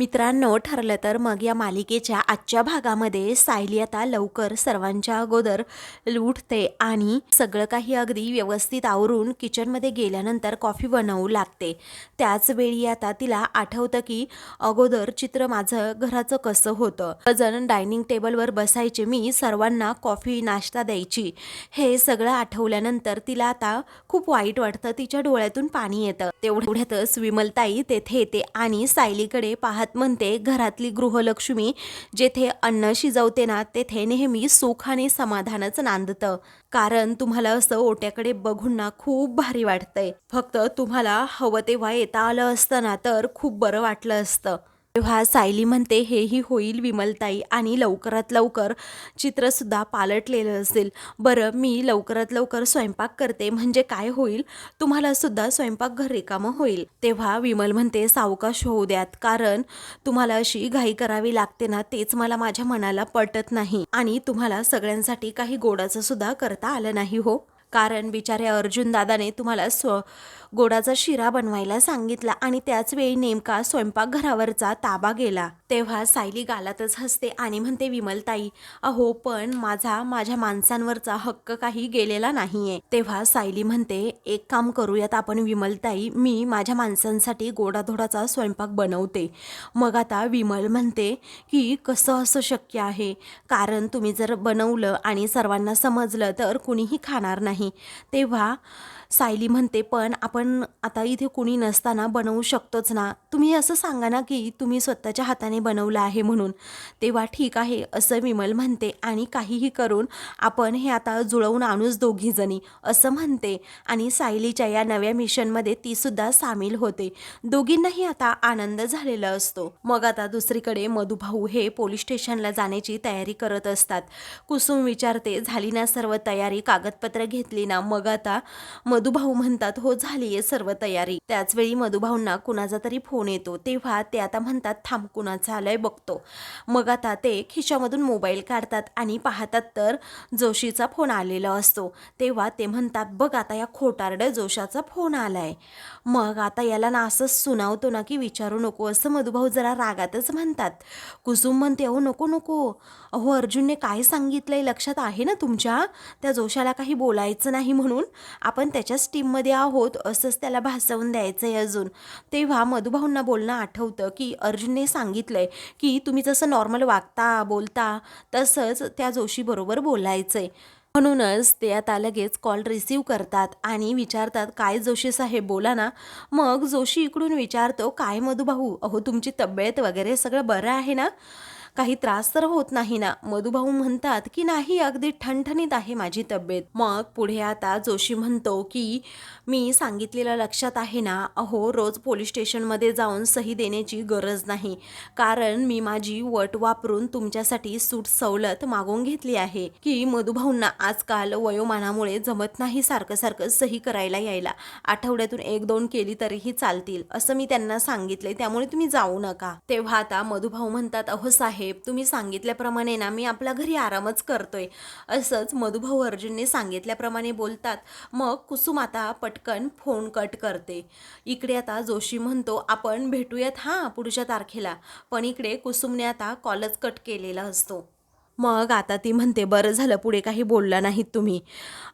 मित्रांनो, ठरलं तर मग या मालिकेच्या आजच्या भागामध्ये सायली आता लवकर सर्वांच्या अगोदर उठते आणि सगळं काही अगदी व्यवस्थित आवरून किचनमध्ये गेल्यानंतर कॉफी बनवू लागते. त्याच वेळी आता तिला आठवतं की अगोदर चित्र माझं घराचं कसं होतं, जण डायनिंग टेबलवर बसायचे, मी सर्वांना कॉफी नाश्ता द्यायची. हे सगळं आठवल्यानंतर तिला आता खूप वाईट वाटतं, तिच्या डोळ्यातून पाणी येतं. तेवढ्यातच विमलताई तेथे येते आणि सायलीकडे पाहत म्हणते, घरातली गृहलक्ष्मी जेथे अन्न शिजवते ना, तेथे नेहमी सुख आणि समाधानच नांदतं. कारण तुम्हाला असं ओट्याकडे बघून ना खूप भारी वाटतंय. फक्त तुम्हाला हवं तेव्हा येता आलं असतं ना तर खूप बरं वाटलं असतं. तेव्हा सायली म्हणते, हेही होईल विमलताई, आणि लवकरात लवकर चित्रसुद्धा पालटलेलं असेल. बरं, मी लवकरात लवकर स्वयंपाक करते, म्हणजे काय होईल, तुम्हाला सुद्धा स्वयंपाकघर रिकामं होईल. तेव्हा विमल म्हणते, सावकाश होऊ द्यात, कारण तुम्हाला अशी घाई करावी लागते ना, तेच मला माझ्या मनाला पटत नाही. आणि तुम्हाला सगळ्यांसाठी काही गोडाचं सुद्धा करता आलं नाही हो, कारण बिचारे अर्जुन दादाने तुम्हाला गोडाचा शिरा बनवायला सांगितला आणि त्याच वेळी नेमका स्वयंपाकघरावरचा ताबा गेला. तेव्हा सायली गालातच हसते आणि म्हणते, विमलताई, अहो पण माझ्या माणसांवरचा हक्क काही गेलेला नाहीये. तेव्हा सायली म्हणते, एक काम करूयात आपण विमलताई, मी माझ्या माणसांसाठी गोडाधोडाचा स्वयंपाक बनवते. मग आता विमल म्हणते की कसं असं शक्य आहे, कारण तुम्ही जर बनवलं आणि सर्वांना समजलं तर कुणीही खाणार नाही. तेव्हा सायली म्हणते, पण आपण आता इथे कुणी नसताना बनवू शकतोच ना, तुम्ही असं सांगा ना की तुम्ही स्वतःच्या हाताने बनवलं आहे म्हणून. तेव्हा ठीक आहे असं विमल म्हणते आणि काहीही करून आपण हे आता जुळवून आणूच दोघी जणी, असं म्हणते. आणि सायलीच्या या नव्या मिशनमध्ये ती सुद्धा सामील होते. दोघींनाही आता आनंद झालेला असतो. मग आता दुसरीकडे मधुभाऊ हे पोलीस स्टेशनला जाण्याची तयारी करत असतात. कुसुम विचारते, झाली ना सर्व तयारी, कागदपत्र घेतली ना? मग आता मधुभाऊ म्हणतात, हो झाली आहे सर्व तयारी. त्याचवेळी मधुभाऊंना कुणाचा तरी फोन येतो. तेव्हा ते आता म्हणतात, थांब, कुणाचा आलाय बघतो. मग आता ते खिशामधून मोबाईल काढतात आणि पाहतात तर जोशीचा फोन आलेला असतो. तेव्हा ते म्हणतात, बघ आता या खोटारड्या जोशाचा फोन आलाय. मग आता याला ना असं सुनावतो ना की विचारू नको, असं मधुभाऊ जरा रागातच म्हणतात. कुसुम म्हणते, अहो नको नको, अहो अर्जुनने काय सांगितलंय लक्षात आहे ना तुमच्या, त्या जोशाला काही बोलायचं नाही म्हणून, आपण त्याच्याच टीममध्ये आहोत असंच त्याला भासवून द्यायचं आहे अजून. तेव्हा मधुभाऊंना बोलणं आठवतं की अर्जुनने सांगितलंय की तुम्ही जसं नॉर्मल वागता बोलता तसंच त्या जोशीबरोबर बोलायचं आहे. म्हणूनच ते आता लगेच कॉल रिसीव करतात आणि विचारतात, काय जोशी साहेब बोला ना. मग जोशी इकडून विचारतो, काय मधुभाऊ, अहो तुमची तब्येत वगैरे सगळं बरं आहे ना, काही त्रास तर होत नाही ना? मधुभाऊ म्हणतात की नाही, अगदी ठणठणीत आहे माझी तब्येत. मग पुढे आता जोशी म्हणतो की मी सांगितलेलं लक्षात आहे ना, अहो रोज पोलीस स्टेशनमध्ये जाऊन सही देण्याची गरज नाही, कारण मी माझी वट वापरून तुमच्यासाठी सूट सवलत मागून घेतली आहे. की मधुभाऊंना आजकाल वयोमानामुळे जमत नाही सारखं सारखं सही करायला यायला, आठवड्यातून 1-2 केली तरीही चालतील असं मी त्यांना सांगितलंय, त्यामुळे तुम्ही जाऊ नका. तेव्हा आता मधुभाऊ म्हणतात, अहो साहेब तुम्ही सांगितल्याप्रमाणे ना मी आपल्या घरी आरामच करतोय, असंच मधुभाऊ अर्जुनने सांगितल्याप्रमाणे बोलतात. मग कुसुम आता पटकन फोन कट करते. इकडे आता जोशी म्हणतो, आपण भेटूयात हां पुढच्या तारखेला, पण इकडे कुसुमने आता कॉलच कट केलेला असतो. मग आता ती म्हणते, बरं झालं पुढे काही बोलला नाहीत तुम्ही,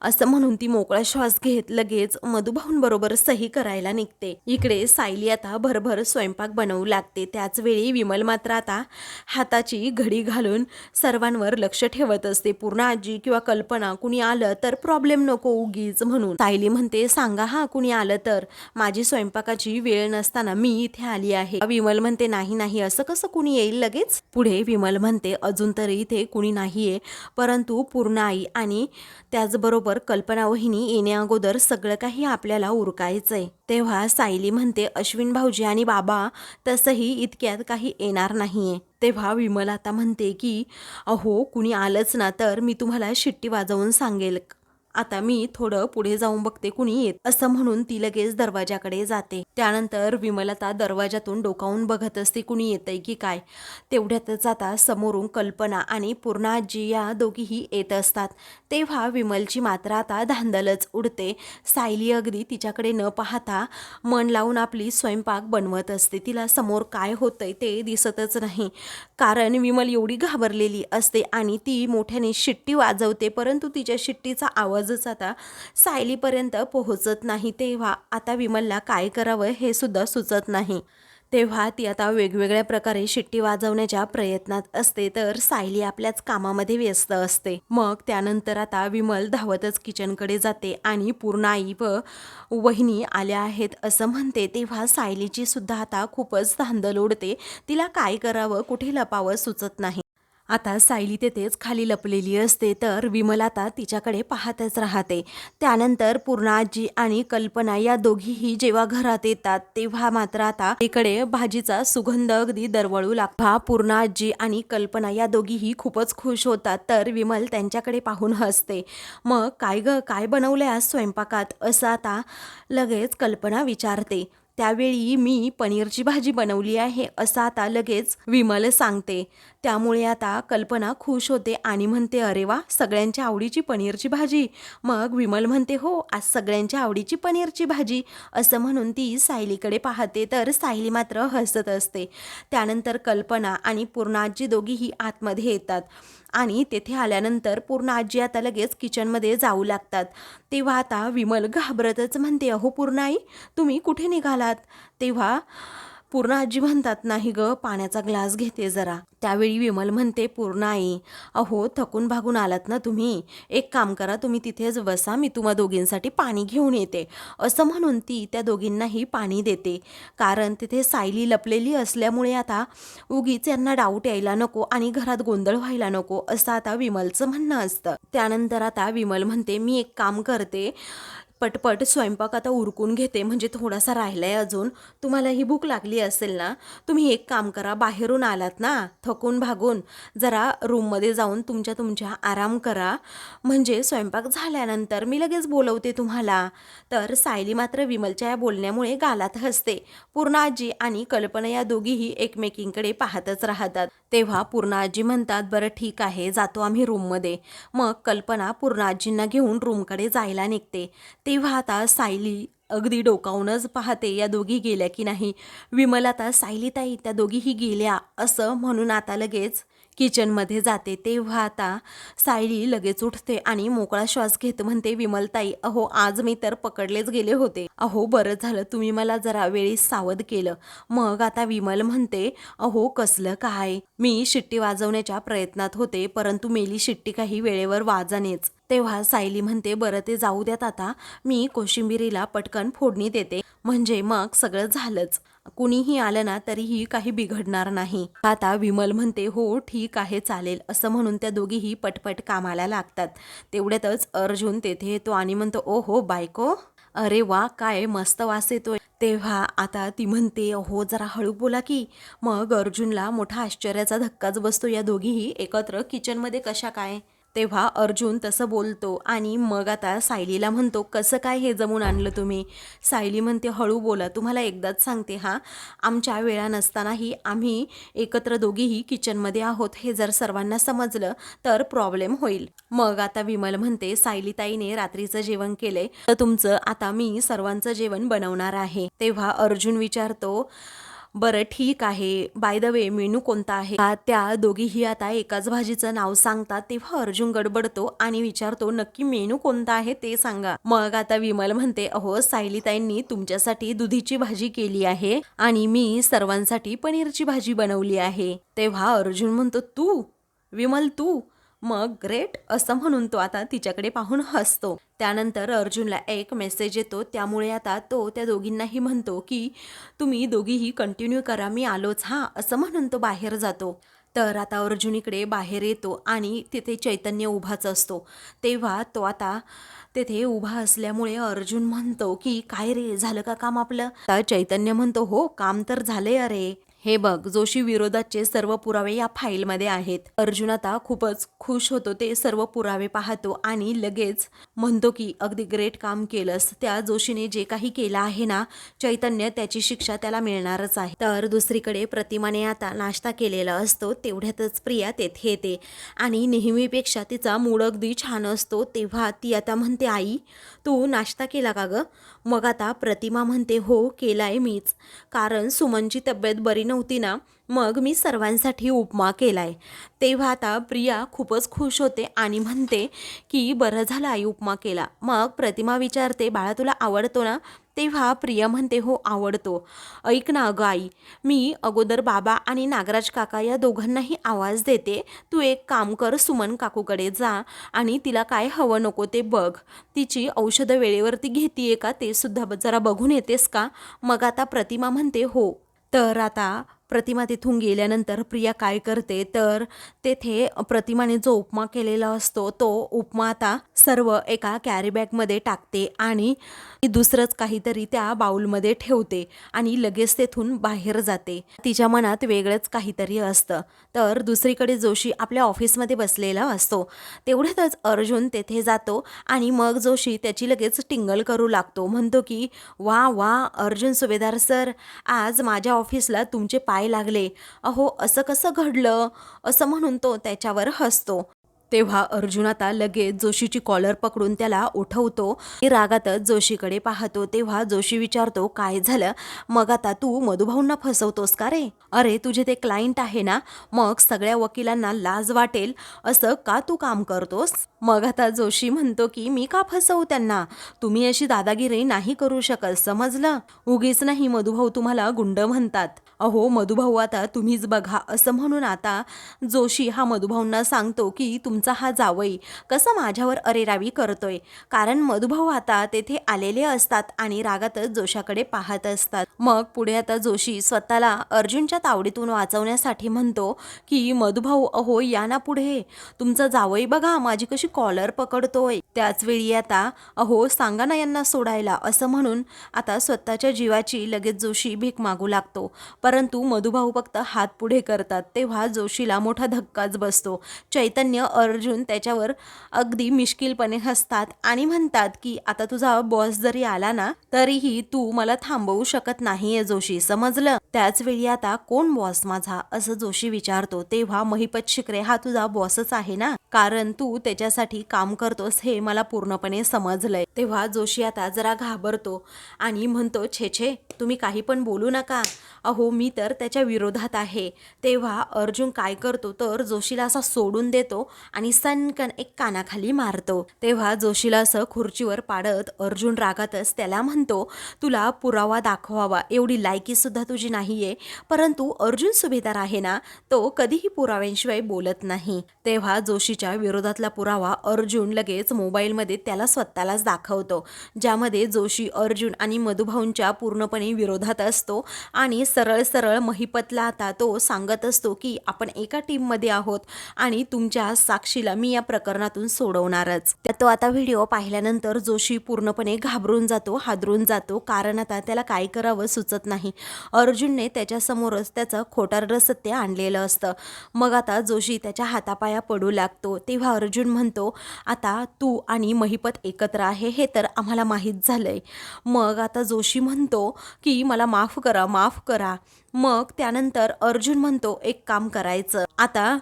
असं म्हणून ती मोकळा श्वास घेत लगेच मधुभाऊंबरोबर सही करायला निघते. इकडे सायली आता भरभर स्वयंपाक बनवू लागते. त्याचवेळी विमल मात्र आता हाताची घडी घालून सर्वांवर लक्ष ठेवत असते. पूर्ण आजी किंवा कल्पना कुणी आलं तर प्रॉब्लेम नको उगीच म्हणून. सायली म्हणते, सांगा हा कुणी आलं तर, माझी स्वयंपाकाची वेळ नसताना मी इथे आली आहे. विमल म्हणते, नाही नाही, असं कसं कुणी येईल लगेच. पुढे विमल म्हणते, अजून तरी इथे कुणी नाहीये, परंतु पूर्ण आई आणि त्याचबरोबर कल्पना वहिनी येण्या अगोदर सगळं काही आपल्याला उरकायचंय. तेव्हा सायली म्हणते, अश्विन भाऊजी आणि बाबा तसंही इतक्यात काही येणार नाहीये. तेव्हा विमल आता म्हणते की अहो कुणी आलंच ना तर मी तुम्हाला शिट्टी वाजवून सांगेल, आता मी थोडं पुढे जाऊन बघते कुणी येत असं म्हणून ती लगेच दरवाजाकडे जाते. त्यानंतर विमल आता दरवाजातून डोकावून बघत असते कुणी येतंय की काय. तेवढ्यातच आता समोरून कल्पना आणि पूर्णा आजी या दोघीही येत असतात. तेव्हा विमलची मात्र आता धांदलच उडते. सायली अगदी तिच्याकडे न पाहता मन लावून आपली स्वयंपाक बनवत असते. तिला समोर काय होतंय ते दिसतच नाही, कारण विमल एवढी घाबरलेली असते आणि ती मोठ्याने शिट्टी वाजवते, परंतु तिच्या शिट्टीचा आवाजच आता सायलीपर्यंत पोहोचत नाही. तेव्हा आता विमलला काय करावं हे सुद्धा सुचत नाही. तेव्हा ती आता वेगवेगळ्या प्रकारे शिट्टी वाजवण्याच्या प्रयत्नात असते, तर सायली आपल्याच कामामध्ये व्यस्त असते. मग त्यानंतर आता विमल धावतच किचनकडे जाते आणि पूर्ण आई व वहिनी आल्या आहेत असं म्हणते. तेव्हा सायलीची सुद्धा आता खूपच धांदल उडते. तिला काय करावं, कुठे लपावं सुचत नाही. आता सायली तेथेच खाली लपलेली असते, तर विमल आता तिच्याकडे पाहतच राहते. त्यानंतर पूर्णा आजी आणि कल्पना या दोघीही जेव्हा घरात येतात तेव्हा मात्र आता इकडे भाजीचा सुगंध अगदी दरवळू लागतो. पूर्णा आजी आणि कल्पना या दोघीही खूपच खुश होतात, तर विमल त्यांच्याकडे पाहून हसते. मग काय ग, काय बनवलंय आज स्वयंपाकात असं आता लगेच कल्पना विचारते. त्यावेळी मी पनीरची भाजी बनवली आहे असं आता लगेच विमल सांगते. त्यामुळे आता कल्पना खुश होते आणि म्हणते, अरे वा, सगळ्यांच्या आवडीची पनीरची भाजी. मग विमल म्हणते, हो, आज सगळ्यांच्या आवडीची पनीरची भाजी असं म्हणून ती सायलीकडे पाहते, तर सायली मात्र हसत असते. त्यानंतर कल्पना आणि पूर्णा आजी दोघीही आतमध्ये येतात आणि तेथे आल्यानंतर पूर्ण आजी आता लगेच किचनमध्ये जाऊ लागतात. तेव्हा आता विमल घाबरतच म्हणते, अहो पूर्णाई, तुम्ही कुठे निघालात? तेव्हा पूर्ण आजी म्हणतात, नाही ग, पाण्याचा ग्लास घेते जरा. त्यावेळी विमल म्हणते, पूर्णाई, अहो थकून भागून आलात ना तुम्ही, एक काम करा, तुम्ही तिथेच बसा, मी तुम्हा दोघींसाठी पाणी घेऊन येते असं म्हणून ती त्या दोघींनाही पाणी देते. कारण तिथे सायली लपलेली असल्यामुळे आता उगीच यांना डाऊट यायला नको आणि घरात गोंधळ व्हायला नको असं आता विमलचं म्हणणं असतं. त्यानंतर आता विमल म्हणते, मी एक काम करते, पटपट स्वयंपाक आता उरकून घेते, म्हणजे थोडासा राहिलाय अजून. तुम्हालाही भूक लागली असेल ना, तुम्ही एक काम करा, बाहेरून आलात ना थकून भागून, जरा रूममध्ये जाऊन तुमच्या आराम करा, म्हणजे स्वयंपाक झाल्यानंतर मी लगेच बोलवते तुम्हाला. तर सायली मात्र विमलच्या या बोलण्यामुळे गालात हसते. पूर्णा आजी आणि कल्पना या दोघीही एकमेकींकडे पाहतच राहतात. तेव्हा पूर्णा आजी म्हणतात, बरं ठीक आहे, जातो आम्ही रूममध्ये. मग कल्पना पूर्णा आजींना घेऊन रूमकडे जायला निघते. तेव्हा आता सायली अगदी डोकावूनच पाहते, या दोघी गेल्या की नाही. विमल आता, सायली ताई, त्या दोघीही गेल्या असं म्हणून आता लगेच किचनमध्ये जाते. तेव्हा आता सायली लगेच उठते आणि मोकळा श्वास घेत म्हणते, विमलताई, अहो आज मी तर पकडलेच गेले होते. अहो बरं झालं तुम्ही मला जरा वेळी सावध केलं. मग आता विमल म्हणते, अहो कसलं काय, मी शिट्टी वाजवण्याच्या प्रयत्नात होते, परंतु मेली शिट्टी काही वेळेवर वाजानेच. तेव्हा सायली म्हणते, बरं ते जाऊ द्यात, आता मी कोशिंबिरीला पटकन फोडणी देते, म्हणजे मग सगळं झालंच, कुणीही आलं ना तरीही काही बिघडणार नाही. आता विमल म्हणते, हो ठीक आहे, चालेल असं म्हणून त्या दोघीही पटपट कामाला लागतात. तेवढ्यातच अर्जुन तेथे येतो आणि म्हणतो, ओ हो बायको, अरे वा, काय मस्त वास येतोय. तेव्हा आता ती म्हणते, हो जरा हळू बोला की. मग अर्जुनला मोठा आश्चर्याचा धक्काच बसतो, या दोघीही एकत्र किचनमध्ये कशा काय. तेव्हा अर्जुन तसं बोलतो आणि मग आता सायलीला म्हणतो, कसं काय हे जमून आणलं तुम्ही. सायली म्हणते, हळू बोला, तुम्हाला एकदाच सांगते, हां, आमच्या वेळा नसतानाही आम्ही एकत्र दोघीही किचनमध्ये आहोत, हे जर सर्वांना समजलं तर प्रॉब्लेम होईल. मग आता विमल म्हणते, सायलीताईने रात्रीचं जेवण केलंय, तर तुमचं आता मी सर्वांचं जेवण बनवणार आहे. तेव्हा अर्जुन विचारतो, बरं ठीक आहे, बाय द वे मेनू कोणता आहे. त्या दोघीही आता एकाच भाजीचं नाव सांगतात. तेव्हा अर्जुन गडबडतो आणि विचारतो, नक्की मेनू कोणता आहे ते सांगा. मग आता विमल म्हणते, अहो सायलीताईंनी तुमच्यासाठी दुधीची भाजी केली आहे आणि मी सर्वांसाठी पनीरची भाजी बनवली आहे. तेव्हा अर्जुन म्हणतो, तू विमल, तू, मग ग्रेट असं म्हणून तो आता तिच्याकडे पाहून हसतो. त्यानंतर अर्जुनला एक मेसेज येतो, त्यामुळे आता तो त्या दोघींनाही म्हणतो की तुम्ही दोघीही कंटिन्यू करा, मी आलोच हां असं म्हणून तो बाहेर जातो. तर आता अर्जुन इकडे बाहेर येतो आणि तिथे चैतन्य उभाच असतो. तेव्हा तो आता तेथे उभा असल्यामुळे अर्जुन म्हणतो की काय रे, झालं का काम आपलं. तर चैतन्य म्हणतो, हो काम तर झाले अरे, हे बघ, जोशी विरोधाचे सर्व पुरावे या फाईलमध्ये आहेत. अर्जुन आता खूपच खुश होतो. ते सर्व पुरावे पाहतो आणि लगेच म्हणतो की अगदी ग्रेट काम केलंस. त्या जोशीने जे काही केलं आहे ना चैतन्य, त्याची शिक्षा त्याला मिळणारच आहे. तर दुसरीकडे प्रतिमाने आता नाश्ता केलेला असतो. तेवढ्यातच प्रिया तेथे येते आणि नेहमीपेक्षा तिचा मूड अगदी छान असतो. तेव्हा ती आता म्हणते, आई तू नाश्ता केला का ग? मग आता प्रतिमा म्हणते, हो केलाय मीच, कारण सुमनची तब्येत बरी नव्हती ना, मग मी सर्वांसाठी उपमा केलाय. तेव्हा आता प्रिया खूपच खुश होते आणि म्हणते की बरं झालं आई उपमा केला. मग प्रतिमा विचारते, बाळा तुला आवडतो ना? तेव्हा प्रिया म्हणते, हो आवडतो. ऐक ना अगं आई, मी अगोदर बाबा आणि नागराज काका या दोघांनाही आवाज देते. तू एक काम कर, सुमन काकूकडे जा आणि तिला काय हवं नको ते बघ. तिची औषधं वेळेवरती घेतीये का ते सुद्धा जरा बघून येतेस का? मग आता प्रतिमा म्हणते, हो. तर आता प्रतिमा तिथून गेल्यानंतर प्रिया काय करते, तर तेथे प्रतिमाने जो उपमा केलेला असतो तो उपमा आता सर्व एका कॅरी बॅगमध्ये टाकते आणि दुसरंच काहीतरी त्या बाउलमध्ये ठेवते आणि लगेच तेथून बाहेर जाते. तिच्या मनात वेगळंच काहीतरी असतं. तर दुसरीकडे जोशी आपल्या ऑफिसमध्ये बसलेला असतो. तेवढ्यातच अर्जुन तेथे जातो आणि मग जोशी त्याची लगेच टिंगल करू लागतो. म्हणतो की वा वा अर्जुन सुभेदार सर, आज माझ्या ऑफिसला तुमचे पाय लागले. अहो असं कसं घडलं? असं म्हणून तो त्याच्यावर हसतो. तेव्हा अर्जुन आता लगेच जोशीची कॉलर पकडून त्याला उठवतो. रागातच जोशीकडे पाहतो. तेव्हा जोशी विचारतो, काय झालं? मग आता तू मधुभाऊंना फसवतोस का रे? अरे तुझे ते क्लायंट आहे ना, मग सगळ्या वकिलांना लाज वाटेल असं का तू काम करतोस? मग आता जोशी म्हणतो की मी का फसवू त्यांना? तुम्ही अशी दादागिरी नाही करू शकत, समजलं? उगीच नाही मधुभाऊ तुम्हाला गुंड म्हणतात. अहो मधुभाऊ आता तुम्हीच बघा, असं म्हणून आता जोशी हा मधुभाऊंना सांगतो की तुमचा हा जावई कसा माझ्यावर अरेरावी करतोय. कारण मधुभाऊ आता तेथे आलेले असतात आणि रागातच जोशाकडे पाहत असतात. मग पुढे आता जोशी स्वतःला अर्जुनच्या तावडीतून वाचवण्यासाठी म्हणतो की मधुभाऊ अहो या ना पुढे, तुमचा जावई बघा माझी कशी कॉलर पकडतोय. त्याच वेळी आता अहो सांगा ना यांना सोडायला, असं म्हणून आता स्वतःच्या जीवाची लगेच जोशी भीक मागू लागतो. परंतु मधुभाऊ फक्त हात पुढे करतात. तेव्हा जोशीला मोठा धक्काच बसतो. चैतन्य अर्जुन त्याच्यावर अगदी मिश्किलपणे हसतात आणि म्हणतात की आता तुझा बॉस जरी आला ना तरीही तू मला थांबवू शकत नाहीये जोशी, समजलं? त्याच वेळी आता कोण बॉस माझा, असं जोशी विचारतो. तेव्हा महिपत शिकरे हा तुझा बॉसच आहे ना, कारण तू त्याच्यासाठी काम करतोस हे मला पूर्णपणे समजलंय. तेव्हा जोशी आता जरा घाबरतो आणि म्हणतो, छे छे तुम्ही काही पण बोलू नका, अहो मी तर त्याच्या विरोधात आहे. तेव्हा अर्जुन काय करतो तर जोशीला असा सोडून देतो आणि सनकन एक कानाखाली मारतो. तेव्हा जोशीला असं खुर्चीवर पाडत अर्जुन रागातच त्याला म्हणतो, तुला पुरावा दाखवावा एवढी लायकी सुद्धा तुझी नाहीये, परंतु अर्जुन सुभेदार आहे ना, तो कधीही पुराव्यांशिवाय बोलत नाही. तेव्हा जोशीच्या विरोधातला पुरावा अर्जुन लगेच मोबाईलमध्ये त्याला स्वतःलाच दाखवतो, ज्यामध्ये जोशी अर्जुन आणि मधुभाऊंच्या पूर्णपणे विरोधात असतो आणि सरळ सरळ महिपतला आता तो सांगत असतो की आपण एका टीममध्ये आहोत आणि तुमच्या साक्षीला मी या प्रकरणातून सोडवणारच. तो आता व्हिडिओ पाहिल्यानंतर जोशी पूर्णपणे घाबरून जातो, हादरून जातो, कारण आता त्याला काय करावं सुचत नाही. अर्जुनने त्याच्यासमोरच त्याचं खोटारडं सत्य आणलेलं असतं. मग आता जोशी त्याच्या हातापाया पडू लागतो. तेव्हा अर्जुन म्हणतो, आता तू आणि महिपत एकत्र आहे हे तर आम्हाला माहीत झालंय. मग आता जोशी म्हणतो की मला माफ करा, माफ करा. मग त्यानंतर अर्जुन म्हणतो, एक काम करायचं, आता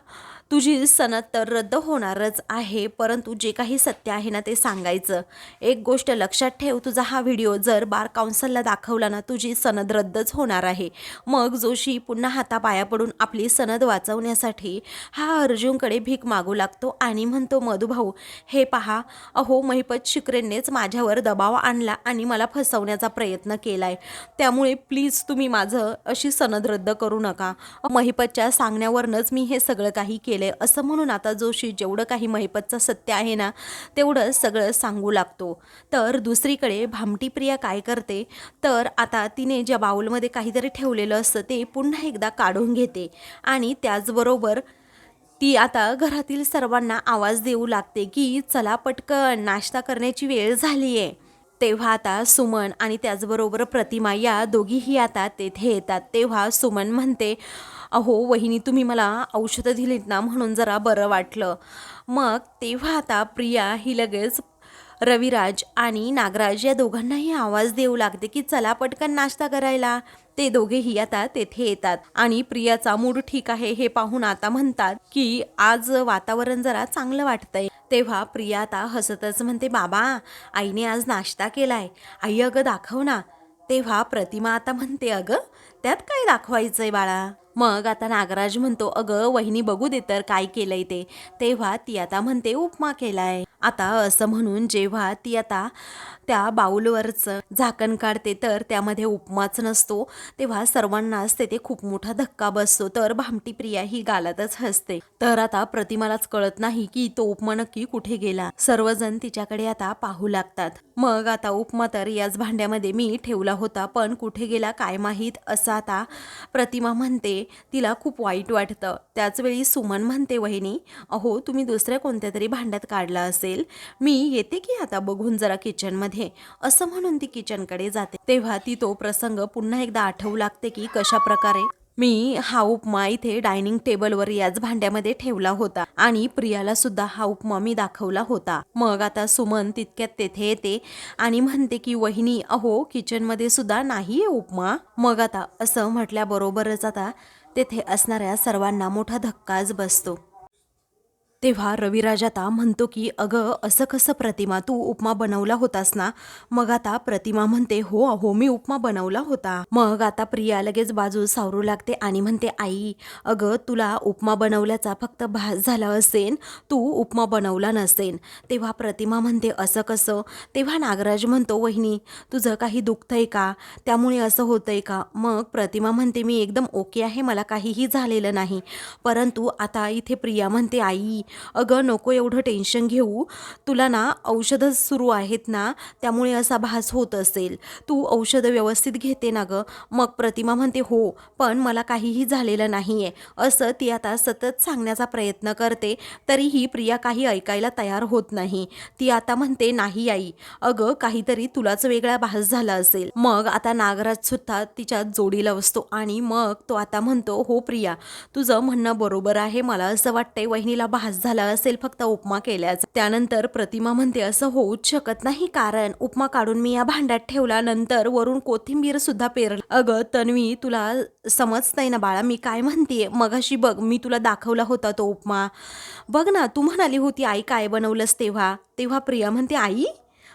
तुझी सनद तर रद्द होणारच आहे, परंतु जे काही सत्य आहे ना ते सांगायचं. एक गोष्ट लक्षात ठेव, तुझा हा व्हिडिओ जर बार काउन्सिलला दाखवला ना तुझी सनद रद्दच होणार आहे. मग जोशी पुन्हा हातापाया पडून आपली सनद वाचवण्यासाठी हा अर्जुनकडे भीक मागू लागतो आणि म्हणतो, मधुभाऊ हे पहा, अहो महिपत शिकरेंनीच माझ्यावर दबाव आणला आणि मला फसवण्याचा प्रयत्न केलाय, त्यामुळे प्लीज तुम्ही माझं अशी सनद रद्द करू नका. महिपतच्या सांगण्यावरनंच मी हे सगळं काही केले, असं म्हणून आता जोशी जेवढं काही महिपतचं सत्य आहे ना तेवढं सगळं सांगू लागतो. तर दुसरीकडे भामटी प्रिया काय करते तर आता तिने ज्या बाउलमध्ये काहीतरी ठेवलेलं असतं ते पुन्हा एकदा काढून घेते आणि त्याचबरोबर ती आता घरातील सर्वांना आवाज देऊ लागते की चला पटकन नाश्ता करण्याची वेळ झालीये. तेव्हा आता सुमन आणि त्याचबरोबर प्रतिमा या दोघीही आता तेथे येतात. तेव्हा सुमन म्हणते, अहो वहिनी, तुम्ही मला औषधं दिलीत ना म्हणून जरा बरं वाटलं. मग तेव्हा आता प्रिया ही लगेच रविराज आणि नागराज या दोघांनाही आवाज देऊ लागते की चला पटकन नाश्ता करायला. ते दोघेही आता तेथे येतात आणि प्रियाचा मूड ठीक आहे हे पाहून आता म्हणतात की आज वातावरण जरा चांगलं वाटतंय. तेव्हा प्रिया आता हसतच म्हणते, बाबा आईने आज नाश्ता केलाय, आई अगं दाखव ना. तेव्हा प्रतिमा आता म्हणते, अगं त्यात काय दाखवायचंय बाळा. मग आता नागराज म्हणतो, अगं वहिनी बघू दे तर काय केलंय ते. तेव्हा ती आता म्हणते, उपमा केलाय. आता असं म्हणून जेव्हा ती आता त्या बाऊलवरचं झाकण काढते तर त्यामध्ये उपमाच नसतो. तेव्हा सर्वांनाच तेथे खूप मोठा धक्का बसतो. तर भामटी प्रिया ही गालातच हसते. तर आता प्रतिमालाच कळत नाही की तो उपमा नक्की कुठे गेला. सर्वजण तिच्याकडे आता पाहू लागतात. मग आता उपमा तर याच भांड्यामध्ये मी ठेवला होता, पण कुठे गेला काय माहीत, असं आता प्रतिमा म्हणते. तिला खूप वाईट वाटतं. त्याचवेळी सुमन म्हणते, वहिनी अहो तुम्ही दुसऱ्या कोणत्या तरी भांड्यात काढला असेल, मी येते की आता बघून जरा किचनमध्ये, असं म्हणून ती किचनकडे जाते. तेव्हा ती तो प्रसंग पुन्हा एकदा आठवू लागते की कशा प्रकारे मी हा उपमा इथे डायनिंग टेबलवर याच भांड्यामध्ये ठेवला होता आणि प्रियाला सुद्धा हा उपमा मी दाखवला होता. मग आता सुमन तितक्यात तेथे येते आणि म्हणते की वहिनी अहो किचनमध्ये सुद्धा नाहीये उपमा. मग आता असं म्हटल्याबरोबरच आता तेथे असणाऱ्या सर्वांना मोठा धक्काच बसतो. तेव्हा रविराज आता म्हणतो की अगं असं कसं प्रतिमा, तू उपमा बनवला होतास ना. मग आता प्रतिमा म्हणते, हो अहो मी उपमा बनवला होता. मग आता प्रिया लगेच बाजू सावरू लागते आणि म्हणते, आई अगं तुला उपमा बनवल्याचा फक्त भास झाला असेल, तू उपमा बनवला नसेल. तेव्हा प्रतिमा म्हणते, असं कसं. तेव्हा नागराज म्हणतो, वहिनी तुझं काही दुखतंय का, त्यामुळे असं होतंय का. मग प्रतिमा म्हणते, मी एकदम ओके आहे, मला काहीही झालेलं नाही. परंतु आता इथे प्रिया म्हणते, आई अगं नको एवढं टेन्शन घेऊ, तुला ना औषधं सुरू आहेत ना त्यामुळे असा भास होत असेल, तू औषधं व्यवस्थित घेते ना गं. मग प्रतिमा म्हणते, हो पण मला काहीही झालेलं नाही आहे, असं ती आता सतत सांगण्याचा प्रयत्न करते. तरीही प्रिया काही ऐकायला तयार होत नाही. ती आता म्हणते, नाही आई अगं काहीतरी तुलाच वेगळा भास झाला असेल. मग आता नागराज सुद्धा तिच्या जोडीला बसतो आणि मग तो आता म्हणतो, हो प्रिया तुझं म्हणणं बरोबर आहे, मला असं वाटतंय वहिनीला भास झाला असेल फक्त उपमा केल्याचा. त्यानंतर प्रतिमा म्हणते, असं होऊच शकत नाही, कारण उपमा काढून मी या भांड्यात ठेवला, नंतर वरून कोथिंबीर सुद्धा पेरली. अगं तन्वी तुला समजतंय ना बाळा मी काय म्हणतेय. मगाशी बघ मी तुला दाखवला होता तो उपमा, बघ ना तू म्हणाली होती आई काय बनवलंस तेव्हा. तेव्हा प्रिया म्हणते, आई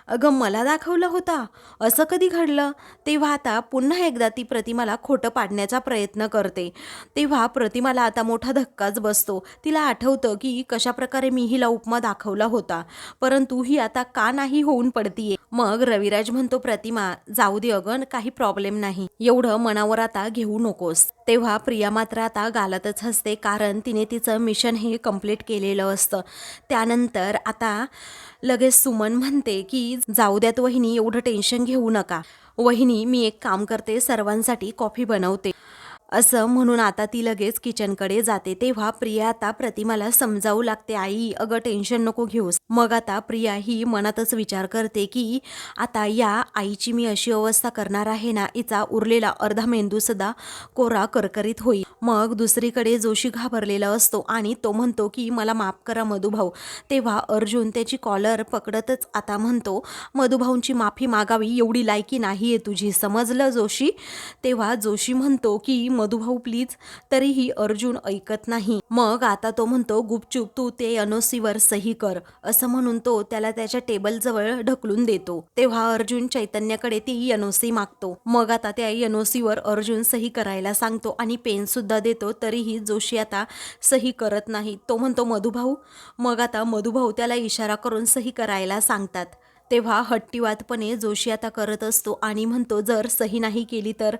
अगं मला दाखवला होता, असं कधी घडलं. तेव्हा आता पुन्हा एकदा ती प्रतिमाला खोटं पाडण्याचा प्रयत्न करते. तेव्हा प्रतिमाला आता मोठा धक्काच बसतो. तिला आठवतं की कशाप्रकारे मी हिला उपमा दाखवला होता, परंतु ही आता का नाही होऊन पडतीये. मग रविराज म्हणतो, प्रतिमा जाऊ दे अगं काही प्रॉब्लेम नाही, एवढं मनावर आता घेऊ नकोस. तेव्हा प्रिया मात्र आता गालातच हसते, कारण तिने तिचं मिशन हे कंप्लीट केलेलं असतं. त्यानंतर आता लगेच सुमन म्हणते की जाऊ द्यात वहिनी एवढं टेन्शन घेऊ नका. वहिनी मी एक काम करते, सर्वांसाठी कॉफी बनवते, असं म्हणून आता ती लगेच किचनकडे जाते. तेव्हा प्रिया आता प्रतिमाला समजावू लागते, आई अगं टेन्शन नको घेऊस. मग आता प्रिया ही मनातच विचार करते की आता या आईची मी अशी अवस्था करणार आहे ना, हिचा उरलेला अर्धा मेंदू सुद्धा कोरा करकरीत होईल. मग दुसरीकडे जोशी घाबरलेला असतो आणि तो म्हणतो की मला माफ करा मधुभाऊ. तेव्हा अर्जुन त्याची कॉलर पकडतच आता म्हणतो, मधुभाऊंची माफी मागावी एवढी लायकी नाहीये तुझी, समजलं जोशी. तेव्हा जोशी म्हणतो की मधुभाऊ प्लीज, तरीही अर्जुन ऐकत नाही. मग आता तो म्हणतो, गुपचूप तू ते एनओसीवर सही कर, असं म्हणून तो त्याला त्याच्या टेबल जवळ ढकलून देतो. तेव्हा अर्जुन चैतन्याकडे ती एनओसी मागतो. मग आता त्या एनओसीवर अर्जुन सही करायला सांगतो आणि पेन सुद्धा देतो. तरीही जोशी आता सही करत नाही. तो म्हणतो, मधुभाऊ. मग आता मधुभाऊ त्याला इशारा करून सही करायला सांगतात. तेव्हा हट्टीवादपणे जोशी आता करत असतो आणि म्हणतो, जर सही नाही केली तर,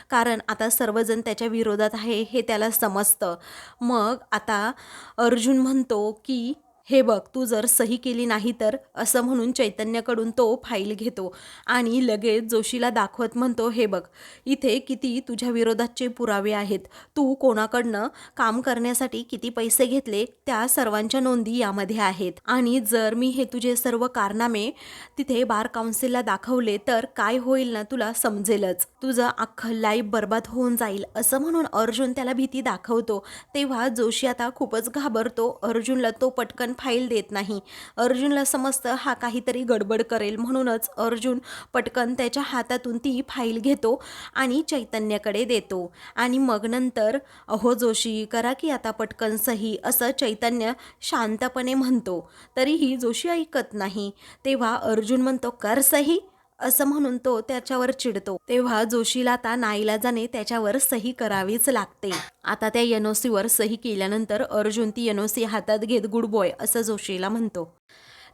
कारण आता सर्वजण त्याच्या विरोधात आहे हे त्याला समजतं. मग आता अर्जुन म्हणतो की हे बघ, तू जर सही केली नाही तर, असं म्हणून चैतन्याकडून तो फाईल घेतो आणि लगेच जोशीला दाखवत म्हणतो, हे बघ, इथे किती तुझ्या विरोधाचे पुरावे आहेत. तू कोणाकडनं काम करण्यासाठी किती पैसे घेतले त्या सर्वांच्या नोंदी यामध्ये आहेत. आणि जर मी हे तुझे सर्व कारनामे तिथे बार काउन्सिलला दाखवले तर काय होईल ना तुला समजेलच. तुझं अख्खं लाईफ बर्बाद होऊन जाईल, असं म्हणून अर्जुन त्याला भीती दाखवतो. तेव्हा जोशी आता खूपच घाबरतो. अर्जुनला तो पटकन फाईल देत नाही. अर्जुनला समजतं हा काहीतरी गडबड करेल, म्हणूनच अर्जुन पटकन त्याच्या हातातून ती फाईल घेतो आणि चैतन्याकडे देतो. आणि मग नंतर, अहो जोशी, करा की आता पटकन सही, असं चैतन्य शांतपणे म्हणतो. तरीही जोशी ऐकत नाही. तेव्हा अर्जुन म्हणतो, कर सही, असं म्हणून तो त्याच्यावर चिडतो. तेव्हा जोशीला आता नाईलाजाने त्याच्यावर सही करावीच लागते. आता त्या एनओसीवर सही केल्यानंतर अर्जुन ती एनओसी हातात घेत गुड बॉय असं जोशीला म्हणतो.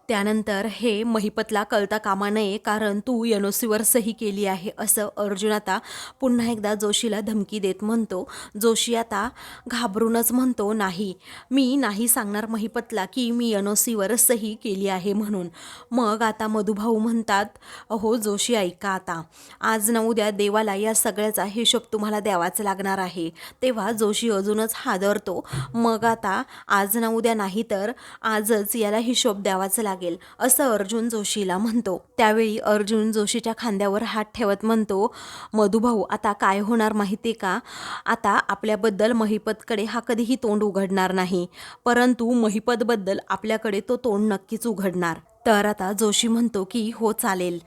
त्यानंतर हे महिपतला कळता कामा नये, कारण तू एनओसीवर सही केली आहे, असं अर्जुन आता पुन्हा एकदा जोशीला धमकी देत म्हणतो. जोशी आता घाबरूनच म्हणतो, नाही, मी नाही सांगणार महिपतला की मी एनओसीवर सही केली आहे म्हणून. मग आता मधुभाऊ म्हणतात, अहो जोशी, ऐका आता, आज ना उद्या देवाला या सगळ्याचा हिशोब तुम्हाला द्यावाच लागणार आहे. तेव्हा जोशी अजूनच हादरतो. मग आता आज ना उद्या नाही तर आजच याला हिशोब द्यावाच लागेल, असं अर्जुन जोशीला म्हणतो. त्यावेळी अर्जुन जोशीच्या खांद्यावर हात ठेवत म्हणतो, मधुभाऊ, आता काय होणार माहिती का, आता आपल्याबद्दल महिपतकडे हा कधीही तोंड उघडणार नाही, परंतु महिपतबद्दल आपल्याकडे तो तोंड नक्कीच उघडणार. तर आता जोशी म्हणतो की हो चालेल.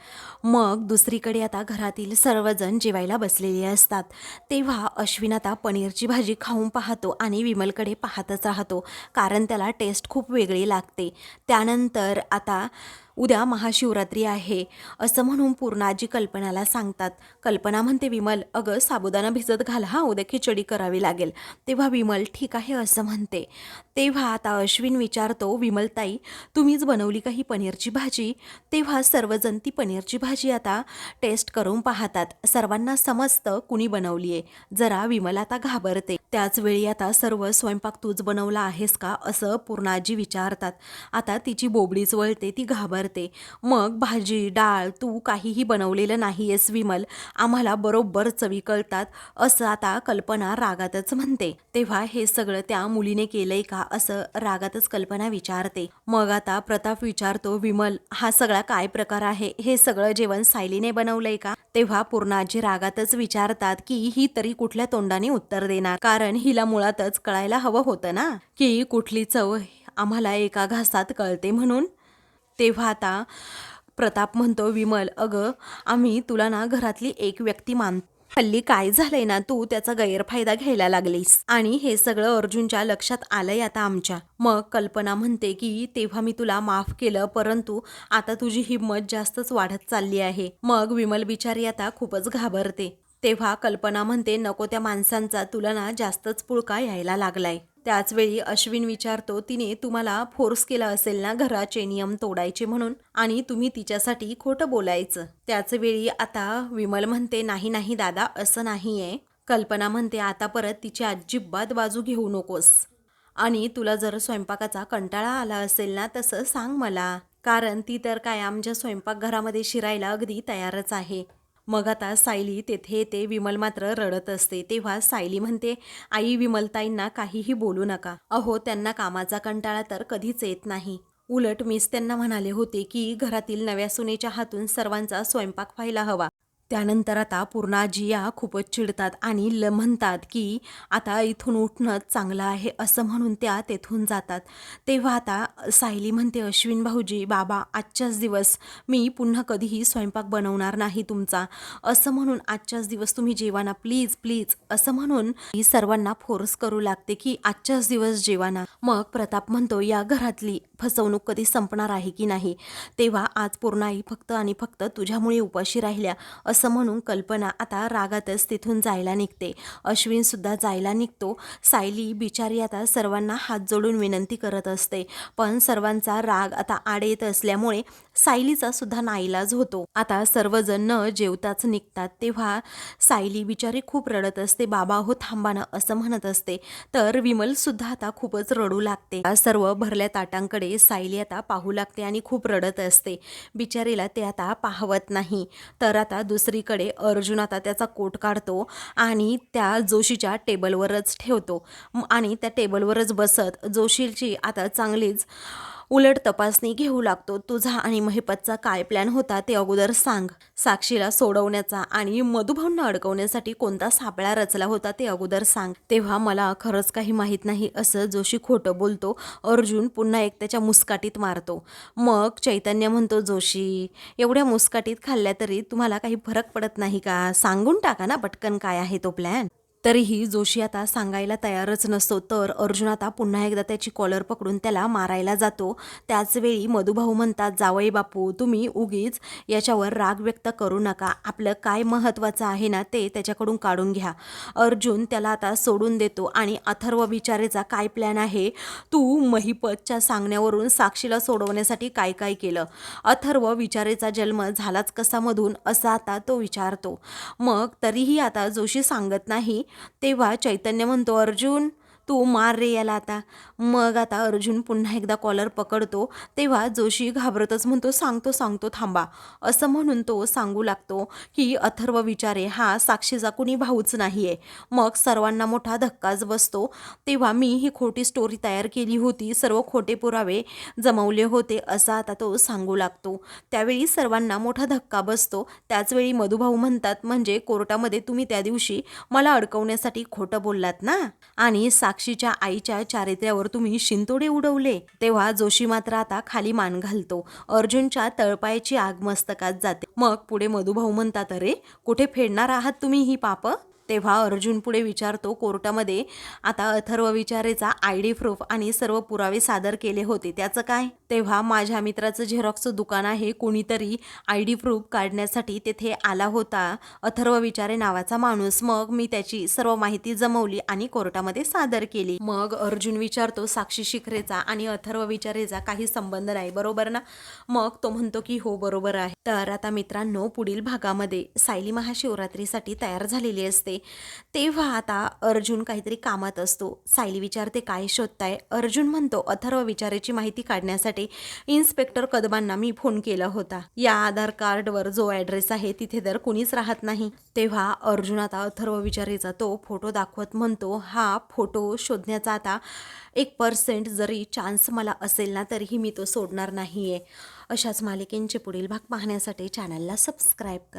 मग दुसरीकडे आता घरातील सर्वजण जेवायला बसलेले असतात. तेव्हा अश्विन आता पनीरची भाजी खाऊन पाहतो आणि विमलकडे पाहतच राहतो, कारण त्याला टेस्ट खूप वेगळी लागते. त्यानंतर आता उद्या महाशिवरात्री आहे असं म्हणून पूर्णाजी कल्पनाला सांगतात. कल्पना म्हणते, विमल, अगं साबुदाणा भिजत घाल, हा उद्या खिचडी करावी लागेल. तेव्हा विमल ठीक आहे असं म्हणते. तेव्हा आता अश्विन विचारतो, विमलताई, तुम्हीच बनवली का ही पनीरची भाजी? तेव्हा सर्वजण ती पनीरची भाजी आता टेस्ट करून पाहतात. सर्वांना समजतं कुणी बनवली आहे. जरा विमल आता घाबरते. त्याच वेळी आता सर्व स्वयंपाक तूच बनवला आहेस का, असं पूर्णाजी विचारतात. आता तिची बोबडीच वळते, ती घाबरते. मग भाजी डाळ तू काहीही बनवलेलं नाही आहेस विमल, आम्हाला बरोबर चवी कळतात, असं आता कल्पना रागातच म्हणते. तेव्हा हे सगळं त्या मुलीने केलंय का, असं रागातच कल्पना विचारते. मग आता प्रताप विचारतो, विमल, हा सगळा काय प्रकार आहे, हे सगळं जेवण सायलीने बनवलंय का? तेव्हा पूर्णाजी रागातच विचारतात की ही तरी कुठल्या तोंडाने उत्तर देणार, कारण हिला मुळातच कळायला हवं होतं ना की कुठली चव आम्हाला एका घासात कळते म्हणून. तेव्हा आता प्रताप म्हणतो, विमल, अगं आम्ही तुला ना घरातली एक व्यक्ती मानतो. हल्ली काय झालंय ना, तू त्याचा गैरफायदा घ्यायला लागलीस आणि हे सगळं अर्जुनच्या लक्षात आलंय आता आमच्या. मग कल्पना म्हणते की तेव्हा मी तुला माफ केलं, परंतु आता तुझी हिंमत जास्तच वाढत चालली आहे. मग विमल बिचारी आता खूपच घाबरते. तेव्हा कल्पना म्हणते, नको त्या माणसांचा तुला ना जास्तच पुळका यायला लागलाय. त्याचवेळी अश्विन विचारतो, तिने तुम्हाला फोर्स केला असेल ना घराचे नियम तोडायचे म्हणून, आणि तुम्ही तिच्यासाठी खोटं बोलायचं. त्याचवेळी आता विमल म्हणते, नाही नाही दादा, असं नाहीये. कल्पना म्हणते, आता परत तिची अजिबात बाजू घेऊ नकोस, आणि तुला जर स्वयंपाकाचा कंटाळा आला असेल ना तसं सांग मला, कारण ती तर काय आमच्या स्वयंपाकघरामध्ये शिरायला अगदी तयारच आहे. मग आता सायली तेथे येते. विमल मात्र रडत असते. तेव्हा सायली म्हणते, आई, विमलताईंना काहीही बोलू नका. अहो, त्यांना कामाचा कंटाळा तर कधीच येत नाही. उलट मीच त्यांना म्हणाले होते की घरातील नव्या सुनेच्या हातून सर्वांचा स्वयंपाक व्हायला हवा. त्यानंतर आता पूर्णाजी या खूपच चिडतात आणि म्हणतात की आता इथून उठणंच चांगलं आहे, असं म्हणून त्या तेथून जातात. तेव्हा आता सायली म्हणते, अश्विन भाऊजी, बाबा, आजच्याच दिवस मी पुन्हा कधीही स्वयंपाक बनवणार नाही तुमचा, असं म्हणून आजच्याच दिवस तुम्ही जेवाना प्लीज प्लीज, असं म्हणून ही सर्वांना फोर्स करू लागते की आजच्याच दिवस जेवाना. मग प्रताप म्हणतो, या घरातली फसवणूक कधी संपणार आहे की नाही? तेव्हा आज पूर्णाई फक्त आणि फक्त तुझ्यामुळे उपाशी राहिल्या, असं म्हणून कल्पना आता रागातच तिथून जायला निघते. अश्विन सुद्धा जायला निघतो. सायली बिचारी आता सर्वांना हात जोडून विनंती करत असते, पण सर्वांचा राग आता आड येत असल्यामुळे सायलीचा सुद्धा नाईलाज होतो. आता सर्वजण न जेवताच निघतात तेव्हा सायली बिचारी खूप रडत असते. बाबा हो थांबा ना असं म्हणत असते. तर विमल सुद्धा आता खूपच रडू लागते. सर्व भरल्या ताटांकडे सायली आता पाहू लागते आणि खूप रडत असते. बिचारीला ते आता पाहवत नाही. तर आता दुसरीकडे अर्जुन आता त्याचा कोट काढतो आणि त्या जोशीच्या टेबलवरच ठेवतो आणि त्या टेबलवरच बसत जोशीची आता चांगलीच उलट तपासणी घेऊ लागतो. तुझा आणि महिपतचा काय प्लॅन होता ते अगोदर सांग. साक्षीला सोडवण्याचा आणि मधुभाऊंना अडकवण्यासाठी कोणता सापळा रचला होता ते अगोदर सांग. तेव्हा मला खरंच काही माहीत नाही असं जोशी खोटं बोलतो. अर्जुन पुन्हा एक त्याच्या मुस्काटीत मारतो. मग चैतन्य म्हणतो जोशी एवढ्या मुस्काटीत खाल्ल्या तरी तुम्हाला काही फरक पडत नाही का? सांगून टाका ना पटकन काय आहे तो प्लॅन. तरीही जोशी आता सांगायला तयारच नसतो. तर अर्जुन आता पुन्हा एकदा त्याची कॉलर पकडून त्याला मारायला जातो. त्याचवेळी मधुभाऊ म्हणतात जावई बापू तुम्ही उगीच याच्यावर राग व्यक्त करू नका. आपलं काय महत्त्वाचं आहे ना ते त्याच्याकडून काढून घ्या. अर्जुन त्याला आता सोडून देतो आणि अथर्व विचारेचा काय प्लॅन आहे. तू महिपतच्या सांगण्यावरून साक्षीला सोडवण्यासाठी काय काय केलं. अथर्व विचारेचा जन्म झालाच कसा मधून असं आता तो विचारतो. मग तरीही आता जोशी सांगत नाही. तेव्हा चैतन्य म्हणतो अर्जुन तू मार रे याला आता. मग आता अर्जुन पुन्हा एकदा कॉलर पकडतो. तेव्हा जोशी घाबरतच म्हणतो सांगतो थांबा असं म्हणून तो सांगू लागतो की अथर्व विचारे हा साक्षीचा कुणी भाऊच नाही आहे. मग सर्वांना मोठा धक्काच बसतो. तेव्हा मी ही खोटी स्टोरी तयार केली होती, सर्व खोटे पुरावे जमवले होते असं आता तो सांगू लागतो. त्यावेळी सर्वांना मोठा धक्का बसतो. त्याचवेळी मधुभाऊ म्हणतात म्हणजे कोर्टामध्ये तुम्ही त्या दिवशी मला अडकवण्यासाठी खोटं बोललात ना आणि साक्षीच्या आईच्या चारित्र्यावर तुम्ही शिंतोडे उडवले. तेव्हा जोशी मात्र आता खाली मान घालतो. अर्जुनच्या तळपायाची आग मस्तकात जाते. मग पुढे मधुभाऊ म्हणतात अरे कुठे फेडणार आहात तुम्ही ही पाप. तेव्हा अर्जुन पुढे विचारतो कोर्टामध्ये आता अथर्व विचारेचा ID प्रूफ आणि सर्व पुरावे सादर केले होते त्याचं काय. तेव्हा माझ्या मित्राचं झेरॉक्सचं दुकान आहे, कोणीतरी ID प्रूफ काढण्यासाठी तेथे आला होता अथर्व विचारे नावाचा माणूस. मग मी त्याची सर्व माहिती जमवली आणि कोर्टामध्ये सादर केली. मग अर्जुन विचारतो साक्षी शिखरेचा आणि अथर्व विचारेचा काही संबंध नाही बरोबर ना. मग तो म्हणतो की हो बरोबर आहे. तर आता मित्रांनो पुढील भागामध्ये सायली महाशिवरात्रीसाठी तयार झालेली असते. तेव्हा आता अर्जुन काहीतरी कामात असतो. सायली विचारते काय शोधताय. अर्जुन म्हणतो अथर्व विचारेची माहिती काढण्यासाठी इन्स्पेक्टर कदमांना मी फोन केला होता. या आधार कार्डवर जो ॲड्रेस आहे तिथे तर कुणीच राहत नाही. तेव्हा अर्जुन आता अथर्व विचारेचा तो फोटो दाखवत म्हणतो हा फोटो शोधण्याचा आता 1% जरी चान्स मला असेल ना तरीही मी तो सोडणार नाही आहे. अशाच मालिकेंचे पुढील भाग पाहण्यासाठी चॅनलला सबस्क्राईब करा.